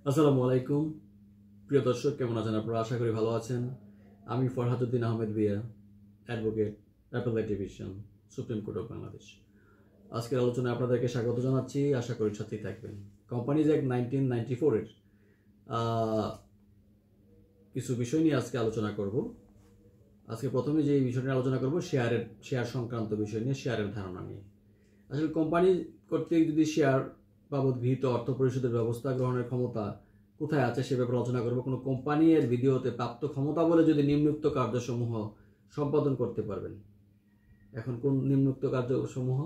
আসসালামু আলাইকুম প্রিয় দর্শক, কেমন আছেন আপনারা? আশা করি ভালো আছেন। আমি Farhaduddin Ahmed Bhuiyan, advocate, appellate division, supreme court of Bangladesh. আজকের আলোচনায় আপনাদেরকে স্বাগত জানাচ্ছি। আশা করি সাথেই থাকবেন। কোম্পানিজ অ্যাক্ট 1994-এর কিছু বিষয় নিয়ে আজকে আলোচনা করব। আজকে প্রথমে যে বিষয় নিয়ে আলোচনা করব শেয়ার সংক্রান্ত বিষয় নিয়ে, শেয়ারের ধারণা নিয়ে। আসলে কোম্পানি কর্তৃক যদি শেয়ার বাবদ গৃহীত অর্থ পরিশোধের ব্যবস্থা গ্রহণের ক্ষমতা কোথায় আছে সে ব্যাপারে আলোচনা করব। কোনো কোম্পানি এর ভিডিওতে প্রাপ্ত ক্ষমতা বলে যদি নিম্নোক্ত কার্যসমূহ সম্পাদন করতে পারবেন। এখন কোন নিম্নোক্ত কার্যসমূহ?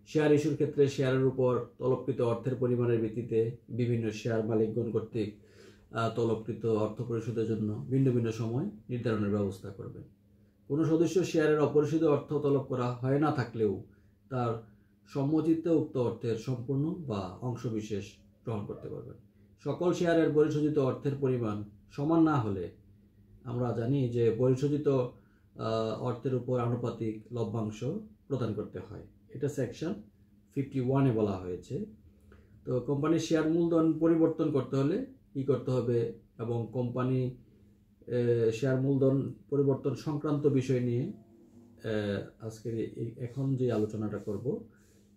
শেয়ার ইস্যুর ক্ষেত্রে শেয়ারের উপর তলবকৃত অর্থের পরিমাণের ভিত্তিতে বিভিন্ন শেয়ার মালিকগণ কর্তৃক তলবকৃত অর্থ পরিশোধের জন্য ভিন্ন ভিন্ন সময় নির্ধারণের ব্যবস্থা করবেন। কোনো সদস্য শেয়ারের অপরিশোধিত অর্থ তলব করা হয় না থাকলেও তার সম্মতিতে উক্ত অর্থের সম্পূর্ণ বা অংশবিশেষ গ্রহণ করতে পারবেন। সকল শেয়ারের পরিশোধিত অর্থের পরিমাণ সমান না হলে আমরা জানি যে পরিশোধিত অর্থের উপর আনুপাতিক লভ্যাংশ প্রদান করতে হয়। এটা সেকশন 51-এ বলা হয়েছে। তো কোম্পানির শেয়ার মূলধন পরিবর্তন করতে হলে কী করতে হবে এবং কোম্পানি শেয়ার মূলধন পরিবর্তন সংক্রান্ত বিষয় নিয়ে আজকের এখন যে আলোচনাটা করব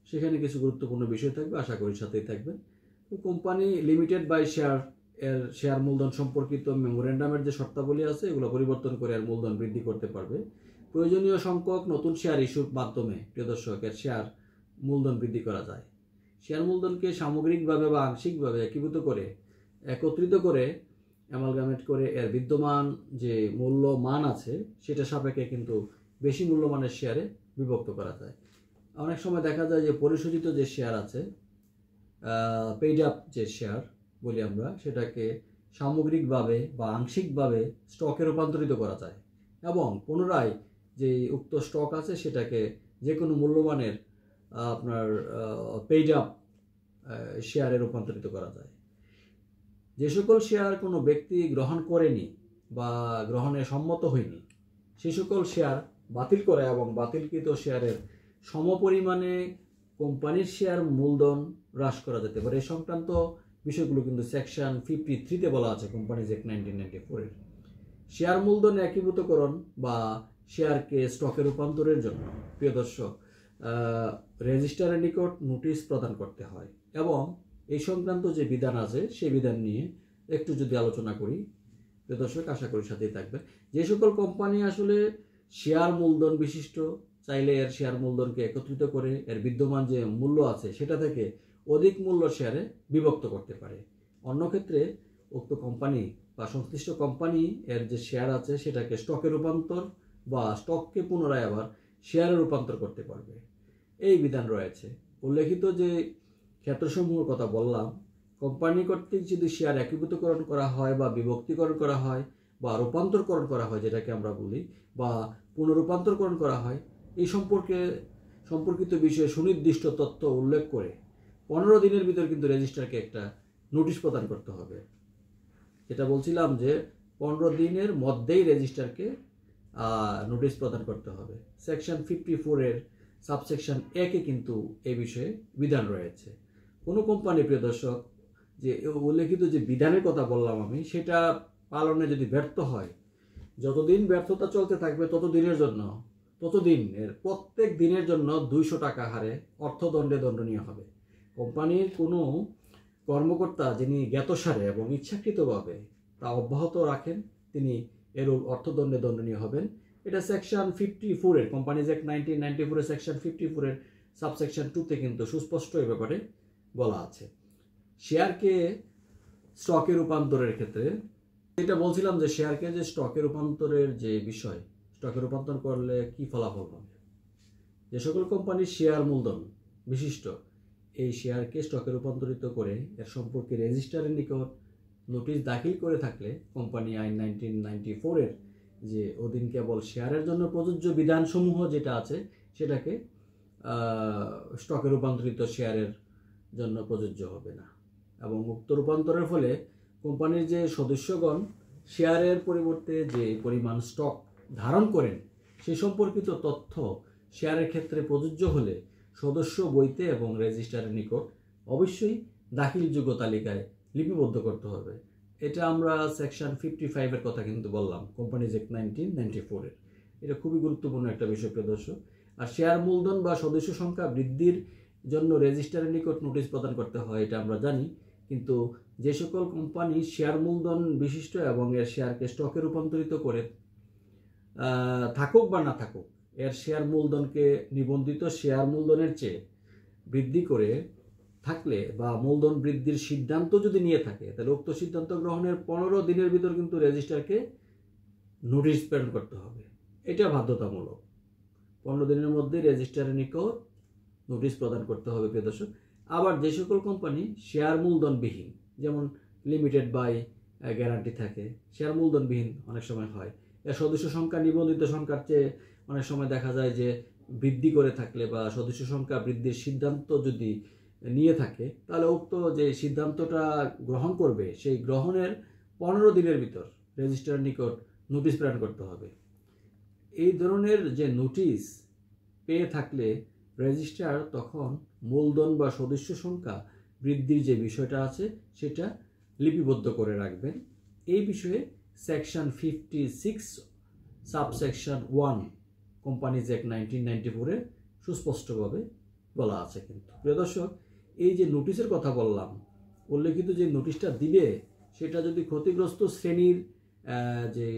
সেখানে কিছু গুরুত্বপূর্ণ বিষয় থাকবে। আশা করি সাথেই থাকবেন। তো কোম্পানি লিমিটেড বাই শেয়ার মূলধন সম্পর্কিত মেমোরেন্ডামের যে শর্তাবলী আছে এগুলো পরিবর্তন করে এর মূলধন বৃদ্ধি করতে পারবে। প্রয়োজনীয় সংখ্যক নতুন শেয়ার ইস্যুর মাধ্যমে প্রিয় দর্শকের শেয়ার মূলধন বৃদ্ধি করা যায়। শেয়ার মূলধনকে সামগ্রিকভাবে বা আংশিকভাবে একত্রিত করে অ্যামালগামেট করে এর বিদ্যমান যে মূল্যমান আছে সেটা সাপেক্ষে কিন্তু বেশি মূল্যমানের শেয়ারে বিভক্ত করা যায়। অনেক সময় দেখা যায় যে পরিশোধিত যে শেয়ার আছে, পেইড আপ যে শেয়ার বলি আমরা, সেটাকে সামগ্রিকভাবে বা আংশিকভাবে স্টকে রূপান্তরিত করা যায় এবং পুনরায় যে উক্ত স্টক আছে সেটাকে যে কোনো মূল্যমানের আপনার পেইড আপ শেয়ারে রূপান্তরিত করা যায়। যে সকল শেয়ার কোনো ব্যক্তি গ্রহণ করেনি বা গ্রহণে সম্মত হয়নি সে সকল শেয়ার বাতিল করে এবং বাতিলকৃত শেয়ারের সমপরিমাণে কোম্পানির শেয়ার মূলধন হ্রাস করা যেতে পারে। এই সংক্রান্ত বিষয়গুলো কিন্তু সেকশন 53-তে বলা আছে কোম্পানিজ অ্যাক্ট 1994-এর। শেয়ার মূলধন একীভূতকরণ বা শেয়ারকে স্টকে রূপান্তরের জন্য প্রিয় দর্শক রেজিস্ট্রারের নিকট নোটিশ প্রদান করতে হয় এবং এই সংক্রান্ত যে বিধান আছে সেই বিধান নিয়ে একটু যদি আলোচনা করি প্রিয় দর্শক, আশা করি সাথেই থাকবে। যে সকল কোম্পানি আসলে শেয়ার মূলধন বিশিষ্ট চাইলে এর শেয়ার মূলধনকে একত্রিত করে এর বিদ্যমান যে মূল্য আছে সেটা থেকে অধিক মূল্য শেয়ারে বিভক্ত করতে পারে। অন্য ক্ষেত্রে উক্ত কোম্পানি বা সংশ্লিষ্ট কোম্পানি এর যে শেয়ার আছে সেটাকে স্টকে রূপান্তর বা স্টককে পুনরায় আবার শেয়ারে রূপান্তর করতে পারবে। এই বিধান রয়েছে। উল্লেখিত যে ক্ষেত্রসমূহের কথা বললাম, কোম্পানি কর্তৃক যদি শেয়ার একীভূতকরণ করা হয় বা বিভক্তিকরণ করা হয় বা রূপান্তরকরণ করা হয় যেটাকে আমরা বলি, বা পুনরূপান্তরকরণ করা হয়, এই সম্পর্কিত বিষয়ে সুনির্দিষ্ট তথ্য উল্লেখ করে 15 দিনের ভিতর কিন্তু রেজিস্ট্রারকে একটা নোটিশ প্রদান করতে হবে। যেটা বলছিলাম যে 15 দিনের মধ্যেই রেজিস্ট্রারকে নোটিশ প্রদান করতে হবে। সেকশন 54-এর সাবসেকশন 1-এ কিন্তু এই বিষয়ে বিধান রয়েছে। কোনো কোম্পানি প্রিয় দর্শক যে উল্লেখিত যে বিধানের কথা বললাম আমি, সেটা পালনে যদি ব্যর্থ হয়, যতদিন ব্যর্থতা চলতে থাকবে ততদিনের প্রত্যেক দিনের জন্য 200 টাকা হারে অর্থদণ্ডে দণ্ডনীয় হবে। কোম্পানির কোনো কর্মকর্তা যিনি জ্ঞাতসারে এবং ইচ্ছাকৃতভাবে তা অব্যাহত রাখেন তিনি এর অর্থদণ্ডে দণ্ডনীয় হবেন। এটা সেকশন 54-এর কোম্পানিজ অ্যাক্ট 1994-এর সেকশন 54-এর সাবসেকশন 2-তে কিন্তু সুস্পষ্ট এ ব্যাপারে বলা আছে। শেয়ারকে স্টকে রূপান্তরের ক্ষেত্রে এটা বলছিলাম যে শেয়ারকে যে স্টকে রূপান্তরের যে বিষয়, স্টকে রূপান্তর করলে কি ফলাফল হবে। যে সকল কোম্পানির শেয়ার মূলধন বিশিষ্ট এই শেয়ারকে স্টকে রূপান্তরিত করে এর সম্পর্কে রেজিস্ট্রারের নিকট নোটিশ দাখিল করে থাকলে কোম্পানি আইন 1994-এর যে অধীন কেবল শেয়ারের জন্য প্রযোজ্য বিধানসমূহ যেটা আছে সেটাকে স্টকে রূপান্তরিত শেয়ারের জন্য প্রযোজ্য হবে না এবং উক্ত রূপান্তরের ফলে কোম্পানির যে সদস্যগণ শেয়ারের পরিবর্তে যে পরিমাণ স্টক ধারণ করেন সে সম্পর্কিত তথ্য শেয়ারের ক্ষেত্রে প্রযোজ্য হলে সদস্য বইতে এবং রেজিস্ট্রারের নিকট অবশ্যই দাখিলযোগ্য তালিকায় লিপিবদ্ধ করতে হবে। এটা আমরা সেকশন 55-এর কথা কিন্তু বললাম, কোম্পানিজ অ্যাক্ট 1994-এর। এটা খুবই গুরুত্বপূর্ণ একটা বিষয় প্রিয় দর্শক। আর শেয়ার মূলধন বা সদস্য সংখ্যা বৃদ্ধির জন্য রেজিস্ট্রারের নিকট নোটিশ প্রদান করতে হয়, এটা আমরা জানি। কিন্তু যে সকল কোম্পানি শেয়ার মূলধন বিশিষ্ট এবং এর শেয়ারকে স্টকে রূপান্তরিত করে থাকুক বা না থাকুক, এর শেয়ার মূলধনকে নিবন্ধিত শেয়ার মূলধনের চেয়ে বৃদ্ধি করে থাকলে বা মূলধন বৃদ্ধির সিদ্ধান্ত যদি নিয়ে থাকে, তাহলে উক্ত সিদ্ধান্ত গ্রহণের 15 দিনের ভিতর কিন্তু রেজিস্ট্রারকে নোটিশ প্রেরণ করতে হবে। এটা বাধ্যতামূলক। 15 দিনের মধ্যে রেজিস্ট্রারের নিকট নোটিশ প্রদান করতে হবে প্রিয় দর্শক। আবার যে সকল কোম্পানি শেয়ার মূলধনবিহীন, যেমন লিমিটেড বাই গ্যারান্টি থাকে, শেয়ার মূলধনবিহীন অনেক সময় হয়, এর সদস্য সংখ্যা নিবন্ধিত সংখ্যার চেয়ে অনেক সময় দেখা যায় যে বৃদ্ধি করে থাকলে বা সদস্য সংখ্যা বৃদ্ধির সিদ্ধান্ত যদি নিয়ে থাকে, তাহলে উক্ত যে সিদ্ধান্তটা গ্রহণ করবে সেই গ্রহণের 15 দিনের ভিতর রেজিস্ট্রারের নিকট নোটিশ প্রেরণ করতে হবে। এই ধরনের যে নোটিশ পেয়ে থাকলে রেজিস্ট্রার তখন মূলধন বা সদস্য সংখ্যা বৃদ্ধির যে বিষয়টা আছে সেটা লিপিবদ্ধ করে রাখবেন। এই বিষয়ে সেকশন 56 সাবসেকশন 1 কোম্পানিজ অ্যাক্ট 1994-এ সুস্পষ্টভাবে বলা আছে। কিন্তু প্রিয় দর্শক, এই যে নোটিশের কথা বললাম, উল্লেখিত যে নোটিশটা দিবে সেটা যদি ক্ষতিগ্রস্ত শ্রেণীর যে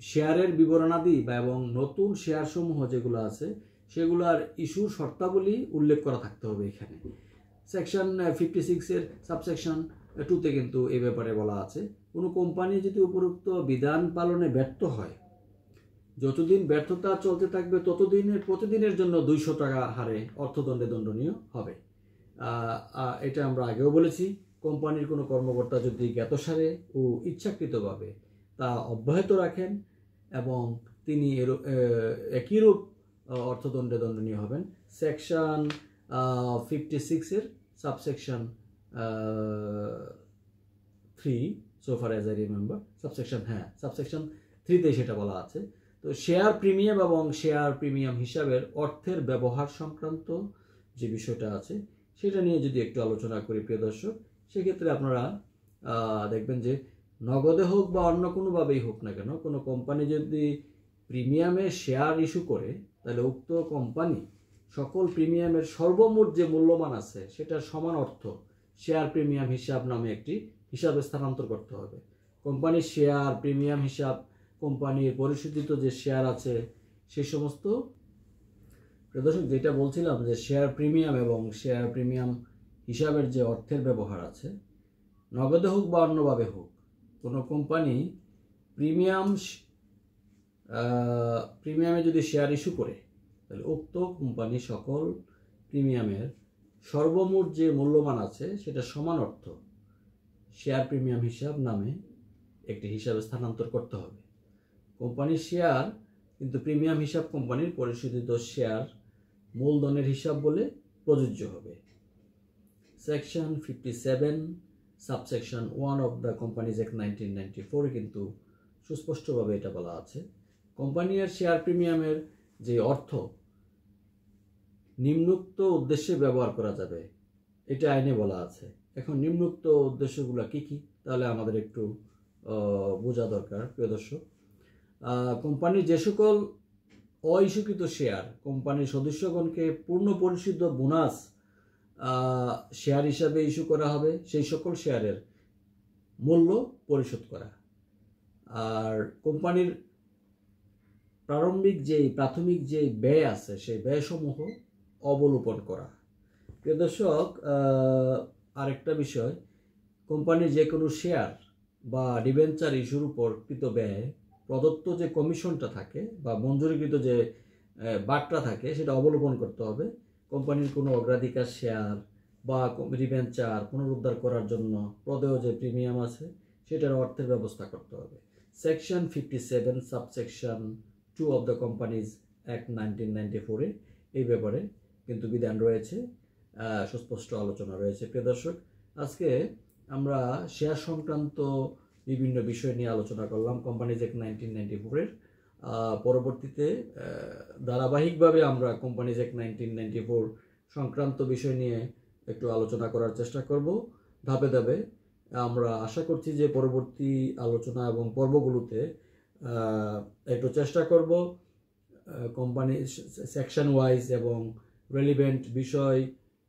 শেয়ারের বিবরণাদি বা এবং নতুন শেয়ার সমূহ যেগুলো আছে সেগুলোর ইস্যুর শর্তাবলী উল্লেখ করা থাকতে হবে। এখানে সেকশন 56-এর সাবসেকশন 2-তে কিন্তু এই ব্যাপারে বলা আছে, কোনো কোম্পানি যদি উপরোক্ত বিধান পালনে ব্যর্থ হয়, যতদিন ব্যর্থতা চলতে থাকবে ততদিনের প্রতিদিনের জন্য 200 টাকা হারে অর্থদণ্ডে দণ্ডনীয় হবে। এটা আমরা আগেও বলেছি, কোম্পানির কোনো কর্মকর্তা যদি জ্ঞাতসারে ও ইচ্ছাকৃতভাবে তা অব্যাহত রাখেন এবং তিনি একইরূপ অর্থদণ্ডে দণ্ডনীয় হবেন। সেকশন 56-এর subsection 3, so far as I remember, subsection 3-তে সেটা বলা আছে। তো শেয়ার প্রিমিয়াম এবং শেয়ার প্রিমিয়াম হিসাবের অর্থের ব্যবহার সংক্রান্ত যে বিষয়টা আছে সেটা নিয়ে যদি একটু আলোচনা করি প্রিয় দর্শক, সেক্ষেত্রে আপনারা দেখবেন যে নগদে হোক বা অন্য কোনোভাবেই হোক না কেন, কোনো কোম্পানি যদি প্রিমিয়ামে শেয়ার ইস্যু করে, তাহলে উক্ত কোম্পানি সকল প্রিমিয়ামের সর্বমোট যে মূল্যমান আছে সেটার সমান অর্থ শেয়ার প্রিমিয়াম হিসাব নামে একটি হিসাবে স্থানান্তর করতে হবে। কোম্পানির শেয়ার প্রিমিয়াম হিসাব, কোম্পানির পরিশোধিত যে শেয়ার আছে সেই সমস্ত, প্রদর্শক যেটা বলছিলাম যে শেয়ার প্রিমিয়াম এবং শেয়ার প্রিমিয়াম হিসাবের যে অর্থের ব্যবহার আছে, নগদে হোক বা অন্যভাবে হোক, কোনো কোম্পানি প্রিমিয়ামে যদি শেয়ার ইস্যু করে, তাহলে উক্ত কোম্পানি সকল প্রিমিয়ামের সর্বমোট যে মূল্যমান আছে সেটা সমান অর্থ শেয়ার প্রিমিয়াম হিসাব নামে একটি হিসাবে স্থানান্তর করতে হবে। কোম্পানির শেয়ার কিন্তু প্রিমিয়াম হিসাব কোম্পানির পরিশোধিত শেয়ার মূলধনের হিসাব বলে প্রযোজ্য হবে। Section 57 subsection 1 of the companies act 1994 কিন্তু সুস্পষ্টভাবে এটা বলা আছে, কোম্পানির শেয়ার প্রিমিয়ামের যে অর্থ নিম্নোক্ত উদ্দেশ্যে ব্যবহার করা যাবে, এটা আইনে বলা আছে। এখন নিম্নোক্ত উদ্দেশ্যগুলো কি কি, তাহলে আমাদের একটু বোঝা দরকার প্রিয় দর্শক। কোম্পানির যে সকল অইস্যুকৃত শেয়ার কোম্পানির সদস্যগণকে পূর্ণ পরিশোধিত বোনাস শেয়ার হিসাবে ইস্যু করা হবে, সেই সকল শেয়ারের মূল্য পরিশোধ করা। আর কোম্পানির প্রাথমিক যে ব্যয় আছে সেই ব্যয়সমূহ অবলোপন করা। প্রিয় দর্শক, আরেকটা বিষয়, কোম্পানির যে কোনো শেয়ার বা ডিবেঞ্চার ইস্যুর উপর কৃত ব্যয় প্রদত্ত যে কমিশনটা থাকে বা মঞ্জুরিকৃত যে বাট্টা থাকে সেটা অবলোপন করতে হবে। কোম্পানির কোনো অগ্রাধিকার শেয়ার বা ডিবেঞ্চার পুনরুদ্ধার করার জন্য প্রদেয় যে প্রিমিয়াম আছে সেটার অর্থের ব্যবস্থা করতে হবে। Section 57 subsection 2 of the companies act 1994-এ এই ব্যাপারে কিন্তু বিধান রয়েছে, সুস্পষ্ট আলোচনা রয়েছে। প্রিয় দর্শক, আজকে আমরা শেয়ার সংক্রান্ত বিভিন্ন বিষয় নিয়ে আলোচনা করলাম কোম্পানিজ অ্যাক্ট 1994-এর। পরবর্তীতে ধারাবাহিকভাবে আমরা কোম্পানিজ অ্যাক্ট 1994 সংক্রান্ত বিষয় নিয়ে একটু আলোচনা করার চেষ্টা করব ধাপে ধাপে। আমরা আশা করছি যে পরবর্তী আলোচনা এবং পর্বগুলোতে একটু চেষ্টা করব কোম্পানি সেকশন ওয়াইজ এবং রেলিভেন্ট বিষয়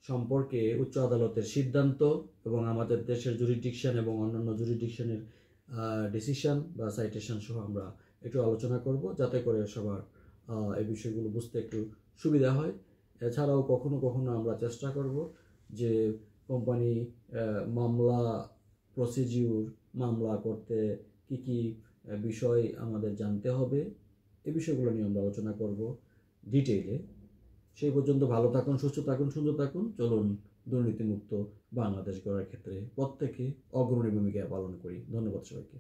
সম্পর্কে উচ্চ আদালতের সিদ্ধান্ত এবং আমাদের দেশের জুরিডিকশন এবং অন্যান্য জুরিডিকশনের ডিসিশন বা সাইটেশন সহ আমরা একটু আলোচনা করব, যাতে করে সবার এই বিষয়গুলো বুঝতে একটু সুবিধা হয়। এছাড়াও কখনো কখনো আমরা চেষ্টা করব যে কোম্পানি মামলা প্রসিডিউর, মামলা করতে কি কি বিষয় আমাদের জানতে হবে, এই বিষয়গুলো নিয়ে আমরা আলোচনা করব ডিটেইলে। সেই পর্যন্ত ভালো থাকুন, সুস্থ থাকুন, সুন্দর থাকুন। চলুন দুর্নীতিমুক্ত বাংলাদেশ গড়ার ক্ষেত্রে প্রত্যেকে অগ্রণী ভূমিকা পালন করি। ধন্যবাদ সবাইকে।